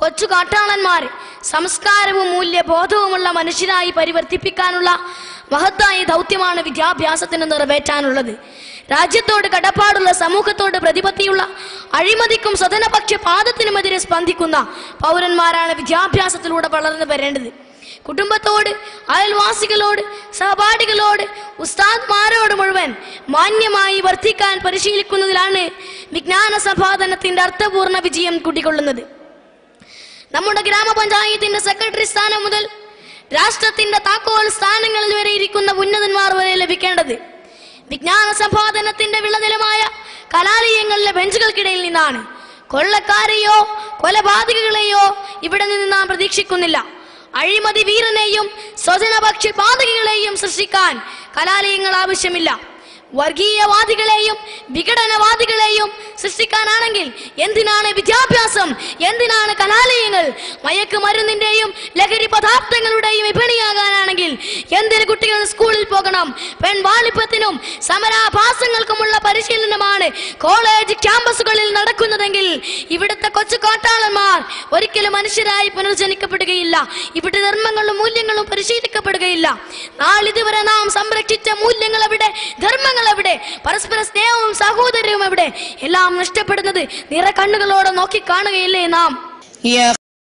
കൊച്ചു കാട്ടാളന്മാരെ സംസ്കാരവും മൂല്യബോധവുമുള്ള മനുഷ്യരായി പരിവർത്തിപ്പിക്കാനുള്ള മഹത്തായ ദൗത്യമാണ് വിദ്യാഭ്യാസത്തിന് നിറവേറ്റാനുള്ളത്. രാജ്യത്തോട് കടപ്പാടുള്ള, സമൂഹത്തോട് പ്രതിപത്തിയുള്ള, അഴിമതിക്കും സ്വജനപക്ഷപാതത്തിനുമെതിരെ സ്പന്ദിക്കുന്ന പൗരന്മാരാണ് വിദ്യാഭ്യാസത്തിലൂടെ വളർന്നു വരേണ്ടത്. കുടുംബത്തോട്, അയൽവാസികളോട്, സഹപാഠികളോട്, ഉസ്താദ്മാരോട് മുഴുവൻ മാന്യമായി വർത്തിക്കാൻ പരിശീലിക്കുന്നതിലാണ് വിജ്ഞാന സമ്പാദനത്തിന്റെ അർത്ഥപൂർണ്ണ വിജയം കുടികൊള്ളുന്നത്. നമ്മുടെ ഗ്രാമപഞ്ചായത്തിന്റെ സെക്രട്ടറി സ്ഥാനം മുതൽ രാഷ്ട്രത്തിന്റെ താക്കോൽ സ്ഥാനങ്ങളിൽ വരെ ഇരിക്കുന്ന ഉന്നതന്മാർ വരെ ലഭിക്കേണ്ടത് വിജ്ഞാന സമ്പാദനത്തിന്റെ വിളനിലമായ കലാലയങ്ങളിലെ ബെഞ്ചുകൾക്കിടയിൽ നിന്നാണ്. കൊള്ളക്കാരെയോ കൊലപാതകികളെയോ ഇവിടെ നിന്ന് നാം പ്രതീക്ഷിക്കുന്നില്ല. അഴിമതി വീരനെയും സ്വജനപക്ഷപാതകികളെയും സൃഷ്ടിക്കാൻ കലാലയങ്ങൾ ആവശ്യമില്ല. വർഗീയവാദികളെയും വിഘടനവാദികളെയും സൃഷ്ടിക്കാനാണെങ്കിൽ എന്തിനാണ് വിദ്യാഭ്യാസം, എന്തിനാണ് കലാലയങ്ങൾ? മയക്കുമരുന്നിന്റെയും ലഹരി പദാർത്ഥങ്ങളുടെയും വിപണിയാകാനാണെങ്കിൽ എന്തിന് കുട്ടികൾ സ്കൂളിൽ പോകണം? പെൺവാണിഭത്തിനും സമരാഭാസങ്ങൾക്കുമുള്ള പരിശീലനമാണ് കോളേജ് ക്യാമ്പസുകളിൽ നടക്കുന്നതെങ്കിൽ ഇവിടുത്തെ കൊച്ചു കാട്ടാളന്മാർ ഒരിക്കലും മനുഷ്യരായി പുനർജനിക്കപ്പെടുകയില്ല. ഇവിടെ ധർമ്മങ്ങളും മൂല്യങ്ങളും പരിശീലിക്കപ്പെടുകയില്ല. നാളിതുവരെ നാം സംരക്ഷിച്ച മൂല്യങ്ങൾ എവിടെ? ധർമ്മങ്ങൾ എവിടെ? പരസ്പര സ്നേഹവും സഹോദര്യവും എവിടെ? എല്ലാം നഷ്ടപ്പെടുന്നത് നിറ കണ്ണുകളോടെ നോക്കി കാണുകയില്ലേ നാം? يا